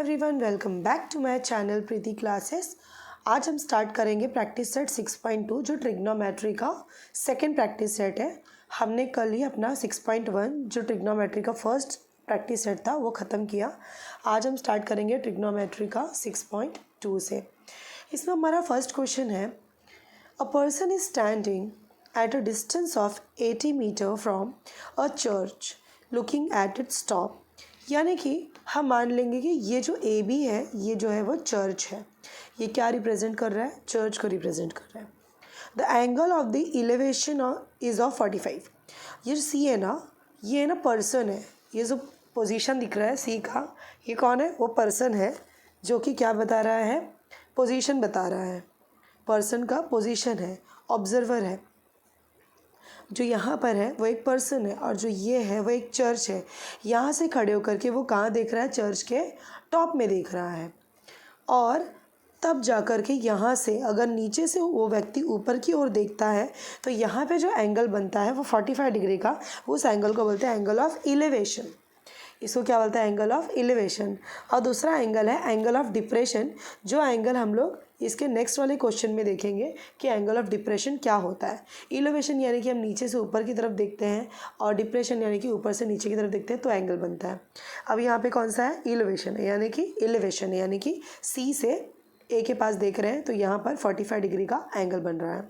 Everyone, welcome back to my channel Preeti classes. आज हम start करेंगे प्रैक्टिस सेट 6.2 जो ट्रिग्नोमेट्री का सेकंड प्रैक्टिस सेट है। हमने कल ही अपना 6.1 जो ट्रिग्नोमेट्री का फर्स्ट प्रैक्टिस सेट था वो ख़त्म किया। आज हम स्टार्ट करेंगे ट्रिग्नोमेट्री का 6.2 से। इसमें हमारा फर्स्ट क्वेश्चन है, a person is standing at a distance of 80 metre from a church looking at its top. यानी कि हम मान लेंगे कि ये जो ए बी है ये जो है वो चर्च है। ये क्या रिप्रेजेंट कर रहा है? चर्च को रिप्रेजेंट कर रहा है। The angle of the elevation is of 45। ये सी है ना, ये है ना पर्सन है। ये जो पोजीशन दिख रहा है सी का, ये कौन है? वो पर्सन है जो कि क्या बता रहा है? पोजीशन बता रहा है। पर्सन का पोजीशन है, ऑब्जर्वर है। जो यहाँ पर है वो एक पर्सन है और जो ये है वो एक चर्च है। यहाँ से खड़े होकर के वो कहाँ देख रहा है? चर्च के टॉप में देख रहा है। और तब जा कर के यहाँ से अगर नीचे से वो व्यक्ति ऊपर की ओर देखता है तो यहाँ पे जो एंगल बनता है वो 45 डिग्री का, उस एंगल को बोलते हैं एंगल ऑफ इलेवेशन। इसको क्या बोलते हैं? Angle of elevation. और दूसरा एंगल है एंगल ऑफ डिप्रेशन, जो एंगल हम लोग इसके नेक्स्ट वाले क्वेश्चन में देखेंगे कि एंगल ऑफ डिप्रेशन क्या होता है। इलेवेशन यानी कि हम नीचे से ऊपर की तरफ देखते हैं और डिप्रेशन यानी कि ऊपर से नीचे की तरफ देखते हैं तो एंगल बनता है। अब यहाँ पे कौन सा है? इलेवेशन है, यानी कि इलेवेशन है, यानी कि सी से ए के पास देख रहे हैं तो यहाँ पर 45 डिग्री का एंगल बन रहा है।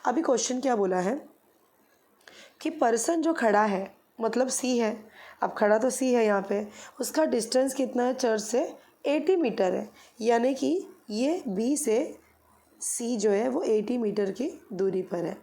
अभी क्वेश्चन क्या बोला है कि पर्सन जो खड़ा है मतलब सी है, अब खड़ा तो सी है यहाँ पे, उसका डिस्टेंस कितना है चर्च से? 80 मीटर है। यानी कि ये बी से सी जो है वो 80 मीटर की दूरी पर है।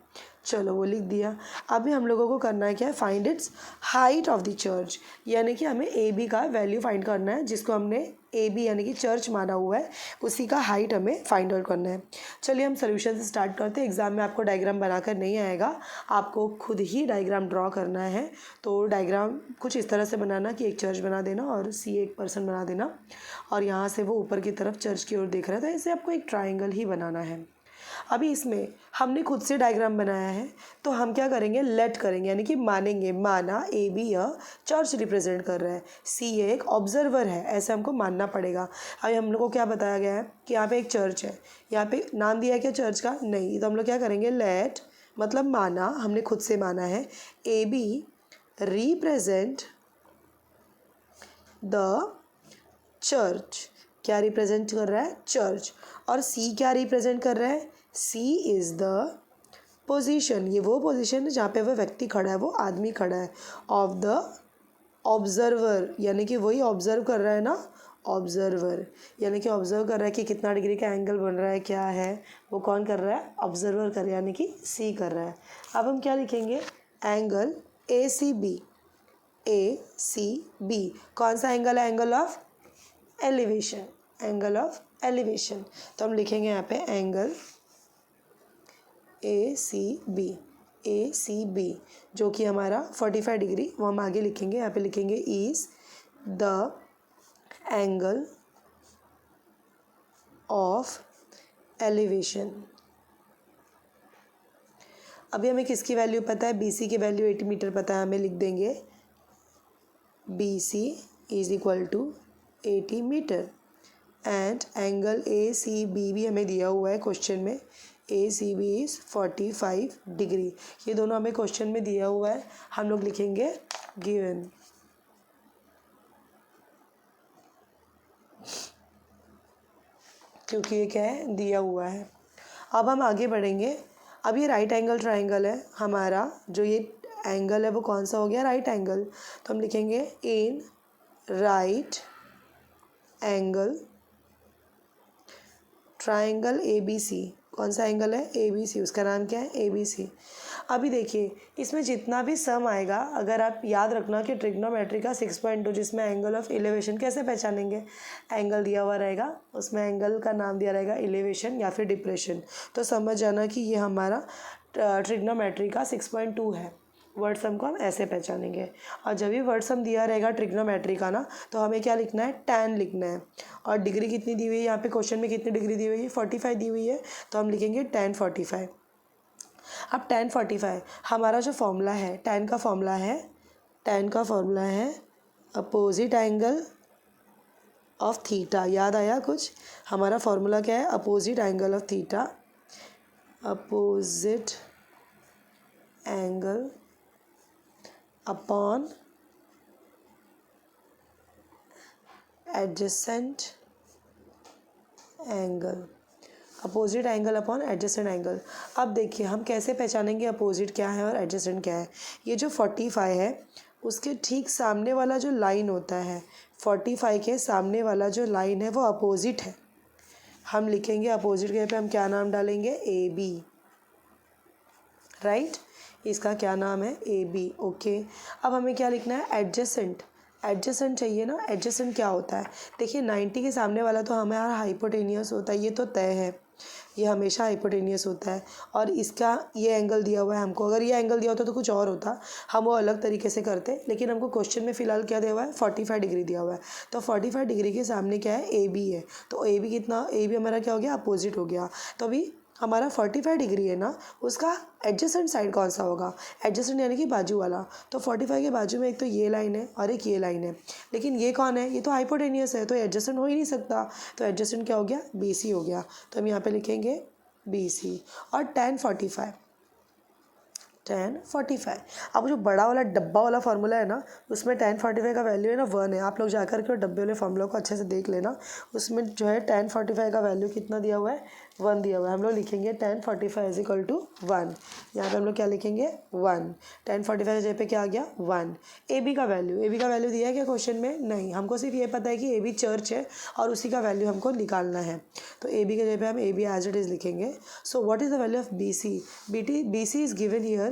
चलो वो लिख दिया। अभी हम लोगों को करना है क्या है? Find its height of the church, यानी कि हमें ए बी का वैल्यू फाइंड करना है, जिसको हमने ए बी यानी कि चर्च माना हुआ है, उसी का हाइट हमें फाइंड आउट करना है। चलिए हम सोल्यूशन से स्टार्ट करते हैं। एग्जाम में आपको डायग्राम बनाकर नहीं आएगा, आपको खुद ही डायग्राम ड्रॉ करना है। तो डायग्राम कुछ इस तरह से बनाना कि एक चर्च बना देना और सी एक पर्सन बना देना, और यहाँ से वो ऊपर की तरफ चर्च की ओर देख रहा था। ऐसे आपको एक ट्राइंगल ही बनाना है। अभी इसमें हमने खुद से डायग्राम बनाया है तो हम क्या करेंगे? लेट करेंगे, यानी कि मानेंगे। माना ए बी यह चर्च रिप्रेजेंट कर रहा है, सी एक ऑब्जर्वर है, ऐसे हमको मानना पड़ेगा। अभी हम लोग को क्या बताया गया है कि यहाँ पे एक चर्च है। यहाँ पे नाम दिया है क्या चर्च का? नहीं। तो हम लोग क्या करेंगे? लेट मतलब माना, हमने खुद से माना है A B represent the church. क्या रिप्रेजेंट कर रहा है? चर्च। और सी क्या रिप्रेजेंट कर रहा है? C is the position. ये वो पोजीशन है जहाँ पे वो व्यक्ति खड़ा है, वो आदमी खड़ा है, ऑफ द ऑब्जर्वर, यानी कि वही ऑब्जर्व कर रहा है ना, ऑब्जर्वर, यानी कि ऑब्जर्व कर रहा है कि कितना डिग्री का एंगल बन रहा है, क्या है, वो कौन कर रहा है? ऑब्जर्वर कर रहा है, यानी कि सी कर रहा है। अब हम क्या लिखेंगे? Angle A C B. A C B कौन सा एंगल है? Angle of elevation, angle of elevation. तो हम लिखेंगे यहाँ पे angle A C B, A C B जो कि हमारा 45 डिग्री, वो हम आगे लिखेंगे। यहाँ पे लिखेंगे is the angle of elevation. अभी हमें किसकी वैल्यू पता है? बी सी की वैल्यू 80 मीटर पता है, हमें लिख देंगे B C is equal to 80 metre. And angle A C B भी हमें दिया हुआ है क्वेश्चन में, A C B is 45 degree. ये दोनों हमें क्वेश्चन में दिया हुआ है, हम लोग लिखेंगे गिवन। क्योंकि ये क्या है? दिया हुआ है। अब हम आगे बढ़ेंगे। अब ये राइट एंगल ट्राइंगल है हमारा, जो ये एंगल है वो कौन सा हो गया? Right angle. तो हम लिखेंगे in right angle triangle A B C. कौन सा एंगल है? ए बी सी, उसका नाम क्या है? A B C. अभी देखिए इसमें जितना भी सम आएगा, अगर आप याद रखना कि ट्रिग्नोमेट्री का 6.2 जिसमें एंगल ऑफ इलेवेशन कैसे पहचानेंगे? एंगल दिया हुआ रहेगा, उसमें एंगल का नाम दिया रहेगा इलेवेशन या फिर डिप्रेशन। तो समझ जाना कि ये हमारा ट्रिग्नोमेट्री का 6.2 है। वर्ड सम को हम ऐसे पहचानेंगे। और जब भी वर्ड सम दिया रहेगा ट्रिग्नोमेट्री का ना, तो हमें क्या लिखना है? tan लिखना है। और डिग्री कितनी दी हुई है यहाँ पे? क्वेश्चन में कितनी डिग्री दी हुई है? 45 दी हुई है, तो हम लिखेंगे tan 45। अब tan 45 हमारा जो फॉर्मूला है, tan का फॉर्मूला है, tan का फॉर्मूला है अपोजिट एंगल ऑफ थीटा। याद आया कुछ? हमारा फॉर्मूला क्या है? Opposite angle of theta, opposite angle upon adjacent angle, opposite angle upon adjacent angle. अब देखिए हम कैसे पहचानेंगे अपोजिट क्या है और एडजेसेंट क्या है। ये जो 45 है उसके ठीक सामने वाला जो लाइन होता है, 45 के सामने वाला जो लाइन है वो अपोजिट है। हम लिखेंगे अपोजिट के पे हम क्या नाम डालेंगे? A B, right. इसका क्या नाम है? A B. ओके, अब हमें क्या लिखना है? एडजेसेंट। एडजेसेंट चाहिए ना। एडजेसेंट क्या होता है? देखिए 90 के सामने वाला तो हमारा हाइपोटेनियस होता है, ये तो तय है, ये हमेशा हाइपोटेनियस होता है। और इसका ये एंगल दिया हुआ है हमको, अगर ये एंगल दिया होता तो कुछ और होता, हम वो अलग तरीके से करते, लेकिन हमको क्वेश्चन में फ़िलहाल क्या दिया हुआ है? 45 डिग्री दिया हुआ है। तो 45 डिग्री के सामने क्या है? ए बी है। तो ए बी कितना? ए बी हमारा क्या हो गया? अपोजिट हो गया। तो अभी हमारा 45 डिग्री है ना, उसका एडजेसेंट साइड कौन सा होगा? एडजेसेंट यानी कि बाजू वाला। तो 45 के बाजू में एक तो ये लाइन है और एक ये लाइन है, लेकिन ये कौन है? ये तो हाइपोटेनियस है, तो एडजेसेंट हो ही नहीं सकता। तो एडजेसेंट क्या हो गया? बी सी हो गया। तो हम यहाँ पे लिखेंगे बी सी। और tan 45, अब जो बड़ा वाला डब्बा वाला फार्मूला है ना, उसमें tan 45 का वैल्यू है ना 1 है। आप लोग जाकर के डब्बे वाले फार्मूला को अच्छे से देख लेना, उसमें जो है tan 45 का वैल्यू कितना दिया हुआ है? 1 दिया हुआ है। हम लोग लिखेंगे tan 45 इज इक्वल टू 1। यहाँ पे हम लोग क्या लिखेंगे? 1। tan 45 की जगह पे क्या आ गया? 1। ए बी का वैल्यू दिया है क्या क्वेश्चन में? नहीं, हमको सिर्फ ये पता है कि ए बी चर्च है और उसी का वैल्यू हमको निकालना है। तो ए बी की जगह पे हम A B as it is लिखेंगे। So what is the value of B C? B C is given here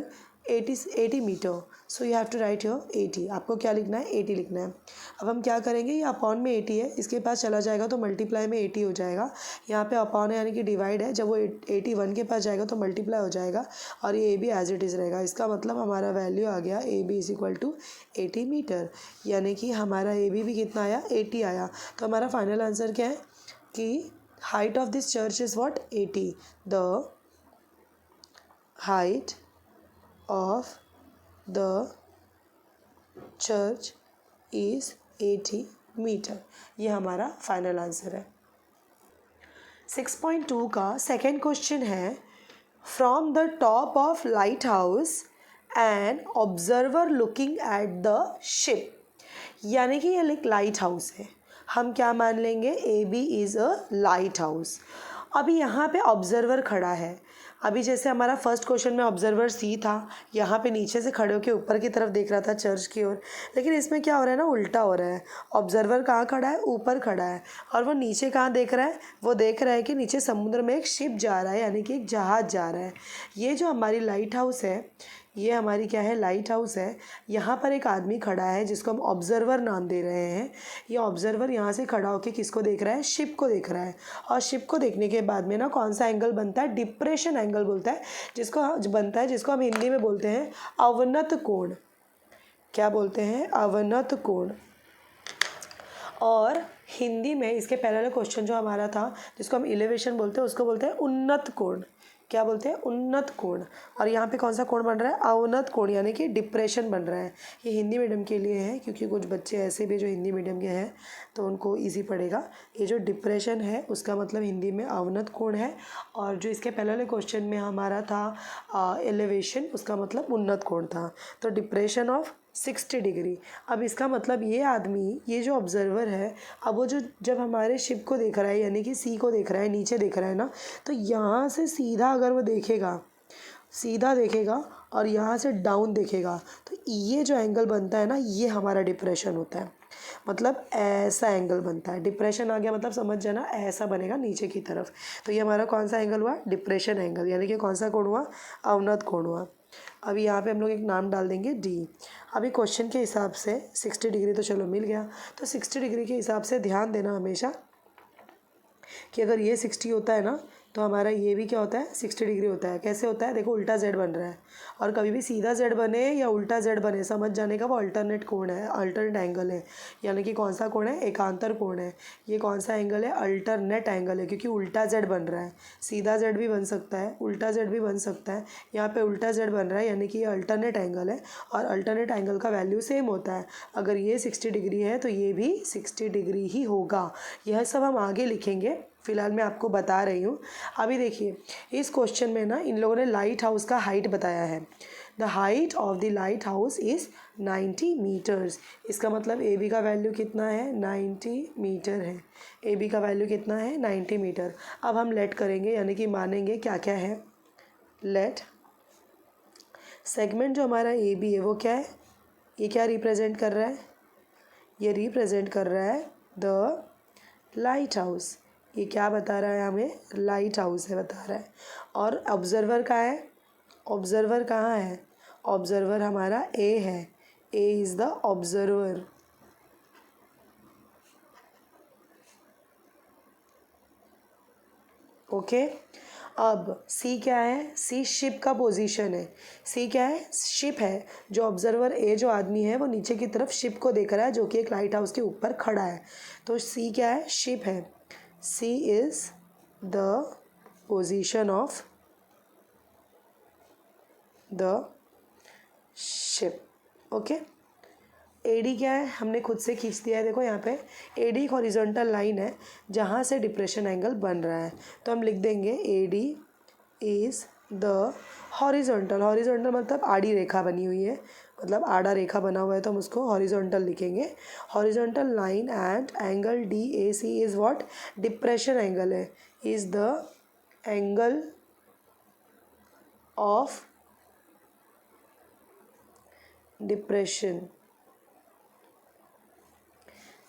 80 metre. So you have to write your 80। आपको क्या लिखना है? 80 लिखना है। अब हम क्या करेंगे? ये अपॉन में 80 है, इसके पास चला जाएगा तो मल्टीप्लाई में 80 हो जाएगा। यहाँ पे अपॉन है यानी कि डिवाइड है, जब वो 81 के पास जाएगा तो मल्टीप्लाई हो जाएगा और ये A B as it is रहेगा। इसका मतलब हमारा वैल्यू आ गया A B is equal to 80 metre, यानी कि हमारा ए बी भी कितना आया? 80 आया। तो हमारा फाइनल आंसर क्या है कि height of this church is what? 80। The height of the church is 80 metre. ये हमारा फाइनल आंसर है। 6.2 का सेकेंड क्वेश्चन है, from the top of lighthouse and observer looking at the ship. यानी कि ये एक लाइट हाउस है, हम क्या मान लेंगे? A B is a lighthouse. अभी यहाँ पे ऑब्जर्वर खड़ा है। अभी जैसे हमारा फर्स्ट क्वेश्चन में ऑब्जर्वर सी था, यहाँ पे नीचे से खड़े होकर ऊपर की तरफ देख रहा था चर्च की ओर, लेकिन इसमें क्या हो रहा है ना, उल्टा हो रहा है। ऑब्जर्वर कहाँ खड़ा है? ऊपर खड़ा है, और वो नीचे कहाँ देख रहा है? वो देख रहा है कि नीचे समुद्र में एक शिप जा रहा है, यानी कि एक जहाज़ जा रहा है। ये जो हमारी लाइट हाउस है, ये हमारी क्या है? लाइट हाउस है। यहाँ पर एक आदमी खड़ा है जिसको हम ऑब्जर्वर नाम दे रहे हैं। ये ऑब्जर्वर यहाँ से खड़ा होकर किसको देख रहा है? शिप को देख रहा है। और शिप को देखने के बाद में ना कौन सा एंगल बनता है? डिप्रेशन एंगल बोलता है, जिसको हम हिंदी में बोलते हैं अवनत कोण। क्या बोलते हैं? अवनत कोण। और हिंदी में इसके पहले वाला क्वेश्चन जो हमारा था, जिसको हम इलेवेशन बोलते हैं, उसको बोलते हैं उन्नत कोण। क्या बोलते हैं? उन्नत कोण। और यहाँ पे कौन सा कोण बन रहा है? अवनत कोण, यानी कि डिप्रेशन बन रहा है। ये हिंदी मीडियम के लिए है, क्योंकि कुछ बच्चे ऐसे भी जो हिंदी मीडियम के हैं तो उनको इजी पड़ेगा। ये जो डिप्रेशन है उसका मतलब हिंदी में अवनत कोण है, और जो इसके पहले वाले क्वेश्चन में हमारा था एलिवेशन, उसका मतलब उन्नत कोण था। तो डिप्रेशन ऑफ 60 डिग्री। अब इसका मतलब ये आदमी, ये जो ऑब्जर्वर है, अब वो जो जब हमारे शिप को देख रहा है, यानी कि सी को देख रहा है, नीचे देख रहा है ना, तो यहाँ से सीधा अगर वो देखेगा, सीधा देखेगा और यहाँ से डाउन देखेगा, तो ये जो एंगल बनता है ना, ये हमारा डिप्रेशन होता है। मतलब ऐसा एंगल बनता है। डिप्रेशन आ गया मतलब समझ जाना, ऐसा बनेगा नीचे की तरफ। तो ये हमारा कौन सा एंगल हुआ? डिप्रेशन एंगल, यानी कि कौन सा कोण हुआ? अवनत कोण हुआ। अभी यहाँ पे हम लोग एक नाम डाल देंगे डी। अभी क्वेश्चन के हिसाब से 60 डिग्री तो चलो मिल गया, तो 60 डिग्री के हिसाब से ध्यान देना हमेशा कि अगर ये 60 होता है ना, तो तो हमारा ये भी क्या होता है 60 डिग्री होता है। कैसे होता है देखो, उल्टा जेड बन रहा है। और कभी भी सीधा जेड बने या उल्टा जेड बने समझ जाने का वो अल्टरनेट कोण है, अल्टरनेट एंगल है। यानी कि कौन सा कोण है, एकांतर कोण है। ये कौन सा एंगल है, अल्टरनेट एंगल है, क्योंकि उल्टा जेड बन रहा है। सीधा जेड भी बन सकता है, उल्टा जेड भी बन सकता है। यहाँ पे उल्टा जेड बन रहा है, यानी कि ये अल्टरनेट एंगल है। और अल्टरनेट एंगल का वैल्यू सेम होता है। अगर ये 60 डिग्री है तो ये भी 60 डिग्री ही होगा। यह सब हम आगे लिखेंगे, फिलहाल मैं आपको बता रही हूँ। अभी देखिए इस क्वेश्चन में ना इन लोगों ने लाइट हाउस का हाइट बताया है। The height of the lighthouse is 90 metres. इसका मतलब ए बी का वैल्यू कितना है, 90 मीटर है। ए बी का वैल्यू कितना है, 90 मीटर। अब हम लेट करेंगे, यानी कि मानेंगे क्या क्या है। लेट सेगमेंट जो हमारा ए बी है वो क्या है, ये क्या रिप्रेजेंट कर रहा है, ये रिप्रेजेंट कर रहा है द लाइट हाउस। ये क्या बता रहा है हमें, लाइट हाउस है बता रहा है। और ऑब्जर्वर कहाँ है, ऑब्जर्वर कहाँ है, ऑब्जर्वर हमारा ए है। A is the observer. Okay अब सी क्या है, सी शिप का पोजीशन है। सी क्या है, शिप है। जो ऑब्जर्वर ए जो आदमी है वो नीचे की तरफ शिप को देख रहा है, जो कि एक लाइट हाउस के ऊपर खड़ा है। तो सी क्या है, शिप है। C is the position of the ship. Okay AD क्या है, हमने खुद से खींच दिया है। देखो यहाँ पे एडी एक हॉरिजॉन्टल लाइन है जहाँ से डिप्रेशन एंगल बन रहा है। तो हम लिख देंगे A D is the horizontal. Horizontal मतलब आड़ी रेखा बनी हुई है, मतलब आड़ा रेखा बना हुआ है, तो हम उसको हॉरिजॉन्टल लिखेंगे। Horizontal line and angle D A C is what, depression angle है, is the angle of depression.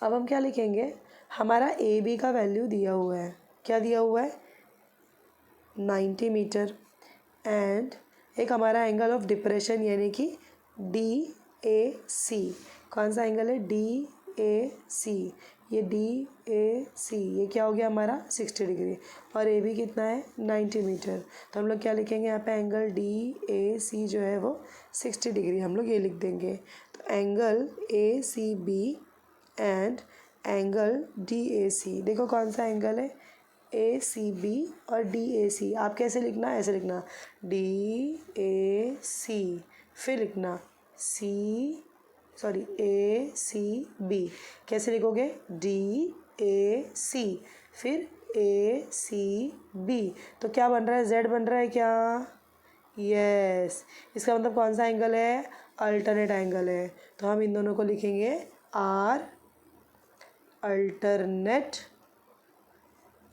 अब हम क्या लिखेंगे, हमारा ए बी का वैल्यू दिया हुआ है, क्या दिया हुआ है, 90 मीटर। एंड एक हमारा एंगल ऑफ डिप्रेशन यानी कि डी ए सी। कौन सा एंगल है, डी ए सी। ये डी ए सी ये क्या हो गया हमारा 60 डिग्री। और ए बी कितना है, 90 मीटर। तो हम लोग क्या लिखेंगे यहाँ पे, एंगल डी ए सी जो है वो 60 डिग्री हम लोग ये लिख देंगे। तो angle A C B and angle D A C, देखो कौन सा एंगल है, ए सी बी और डी ए सी। आप कैसे लिखना, ऐसे लिखना डी ए सी, फिर लिखना ए सी बी। कैसे लिखोगे, डी ए सी फिर ए सी बी। तो क्या बन रहा है, जेड बन रहा है क्या, यस। इसका मतलब कौन सा एंगल है, अल्टरनेट एंगल है। तो हम इन दोनों को लिखेंगे आर अल्टरनेट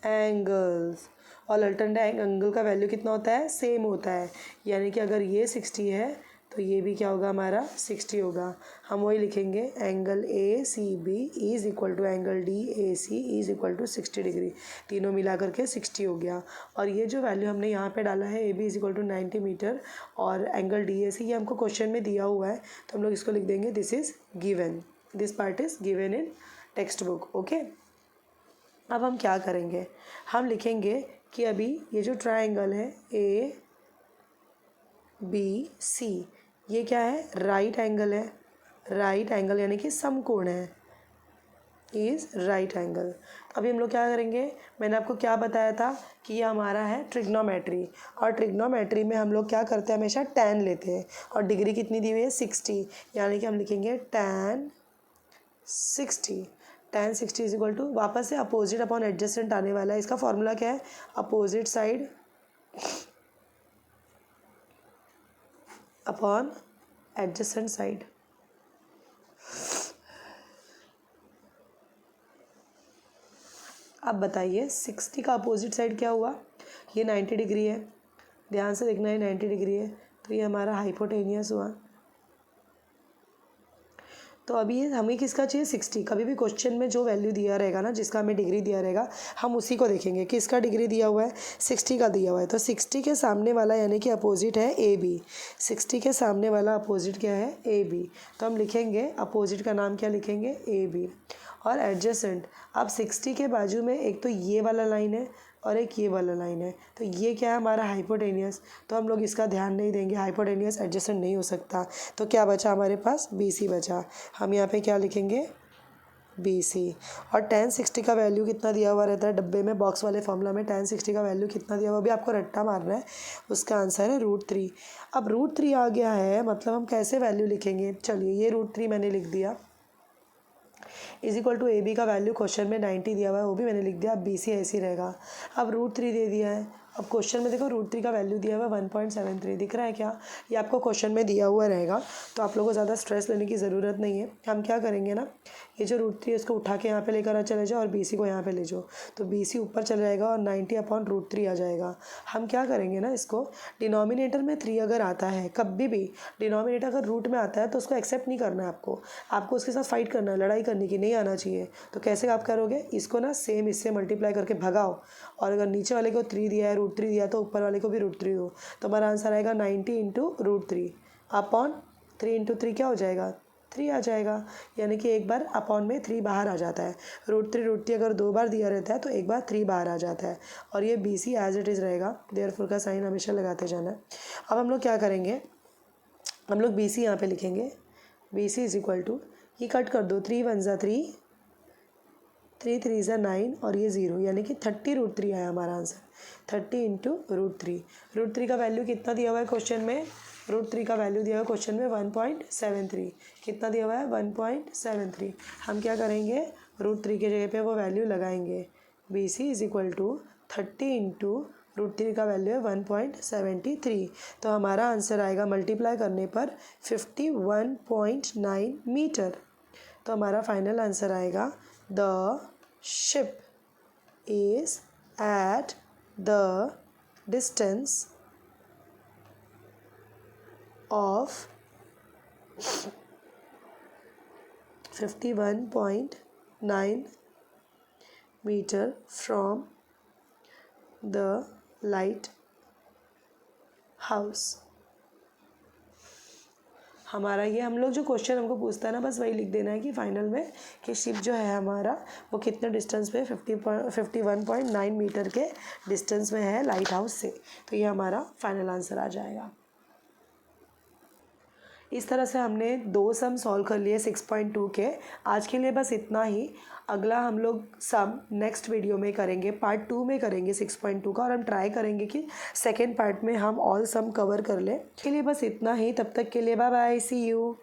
एंगल्स। और अल्टरनेट एंगल का वैल्यू कितना होता है, सेम होता है। यानी कि अगर ये 60 है तो ये भी क्या होगा हमारा 60 होगा। हम वही लिखेंगे, angle A C B is equal to angle D A C is equal to 60 degree. तीनों मिला करके 60 हो गया। और ये जो वैल्यू हमने यहाँ पे डाला है, A B is equal to 90 metre और एंगल डी ए सी, ये हमको क्वेश्चन में दिया हुआ है। तो हम लोग इसको लिख देंगे, this is given, this part is given in text book. Okay अब हम क्या करेंगे, हम लिखेंगे कि अभी ये जो ट्रायंगल है ए बी सी, ये क्या है, राइट एंगल है। राइट एंगल यानी कि समकोण है, इज़ राइट एंगल। अभी हम लोग क्या करेंगे, मैंने आपको क्या बताया था कि ये हमारा है ट्रिग्नोमेट्री। और ट्रिग्नोमेट्री में हम लोग क्या करते हैं, हमेशा tan लेते हैं। और डिग्री कितनी दी हुई है, 60। यानी कि हम लिखेंगे tan 60। tan 60 is equal to, वापस से अपोजिट अपॉन एडजेसेंट आने वाला है। इसका फॉर्मूला क्या है, opposite side upon adjacent side. अब बताइए 60 का अपोजिट साइड क्या हुआ, ये 90 डिग्री है, ध्यान से देखना है 90 डिग्री है, तो ये हमारा हाइपोटेनियस हुआ। तो अभी हमें किसका चाहिए, 60। कभी भी क्वेश्चन में जो वैल्यू दिया रहेगा ना, जिसका हमें डिग्री दिया रहेगा, हम उसी को देखेंगे। किसका डिग्री दिया हुआ है, 60 का दिया हुआ है। तो 60 के सामने वाला यानी कि अपोजिट है ए बी। 60 के सामने वाला अपोजिट क्या है, ए बी। तो हम लिखेंगे अपोजिट का नाम क्या लिखेंगे, ए बी। और एडजेसेंट, अब 60 के बाजू में एक तो ये वाला लाइन है, और एक ये वाला लाइन है, तो ये क्या है हमारा हाइपोटेनियस, तो हम लोग इसका ध्यान नहीं देंगे, हाइपोटेनियस एडजेसेंट नहीं हो सकता। तो क्या बचा हमारे पास, BC बचा। हम यहाँ पे क्या लिखेंगे, BC। और tan 60 का वैल्यू कितना दिया हुआ रहता है डब्बे में, बॉक्स वाले फॉर्मूला में tan 60 का वैल्यू कितना दिया हुआ, भी आपको रट्टा मारना है। उसका आंसर है √3। अब √3 आ गया है, मतलब हम कैसे वैल्यू लिखेंगे, चलिए ये √3 मैंने लिख दिया, = AB का वैल्यू क्वेश्चन में 90 दिया हुआ है, वो भी मैंने लिख दिया। अब BC ऐसे ही रहेगा। अब √3 दे दिया है, अब क्वेश्चन में देखो √3 का वैल्यू दिया हुआ है 1.73, दिख रहा है क्या, ये आपको क्वेश्चन में दिया हुआ रहेगा, तो आप लोगों को ज़्यादा स्ट्रेस लेने की ज़रूरत नहीं है। हम क्या करेंगे ना, ये जो √3 है इसको उठा के यहाँ पे लेकर चले जाओ और BC को यहाँ पे ले जाओ, तो BC ऊपर चले जाएगा और 90/√3 आ जाएगा। हम क्या करेंगे ना, इसको डिनोमिनेटर में 3 अगर आता है, कभी भी डिनोमिनेटर अगर रूट में आता है तो उसको एक्सेप्ट नहीं करना है आपको उसके साथ फाइट करना है, लड़ाई करने की, नहीं आना चाहिए। तो कैसे आप करोगे, इसको ना सेम इससे मल्टीप्लाई करके भगाओ, और अगर नीचे वाले को 3 दिया है, √3 दिया, तो ऊपर वाले को भी √3 दो, तो हमारा आंसर आएगा 90 × √3 अपॉन 3 × 3 क्या हो जाएगा, 3 आ जाएगा। यानी कि एक बार अपॉन में 3 बाहर आ जाता है। √3 अगर 2 बार दिया रहता है तो एक बार 3 बाहर आ जाता है, और ये BC एज इट इज़ रहेगा, देयरफॉर का साइन हमेशा लगाते जाना है। अब हम लोग क्या करेंगे, हम लोग BC यहाँ पे लिखेंगे, BC = ये कट कर दो, 3 1 = 3, 3 3 = 9 और ये 0, यानी कि 30√3 आया हमारा आंसर। 30 × √3। √3 का वैल्यू कितना दिया हुआ है क्वेश्चन में, √3 का वैल्यू दिया हुआ है क्वेश्चन में 1.73, कितना दिया हुआ है 1.73। हम क्या करेंगे, √3 की जगह पे वो वैल्यू लगाएंगे। BC = 30 × √3 का वैल्यू है 1.73, तो हमारा आंसर आएगा मल्टीप्लाई करने पर 51.9 मीटर। तो हमारा फाइनल आंसर आएगा, the ship is at the distance of 51.9 meter from the light house। हमारा ये, हम लोग जो क्वेश्चन हमको पूछता है ना, बस वही लिख देना है कि फाइनल में कि शिप जो है हमारा वो कितने डिस्टेंस पे 51.9 मीटर के डिस्टेंस में है लाइट हाउस से। तो ये हमारा फाइनल आंसर आ जाएगा। इस तरह से हमने 2 सम सॉल्व कर लिए 6.2 के। आज के लिए बस इतना ही। अगला हम लोग सम नेक्स्ट वीडियो में करेंगे, पार्ट 2 में करेंगे 6.2 का, और हम ट्राई करेंगे कि सेकेंड पार्ट में हम ऑल सम कवर कर लें। के लिए बस इतना ही, तब तक के लिए बाय बाय, सी यू।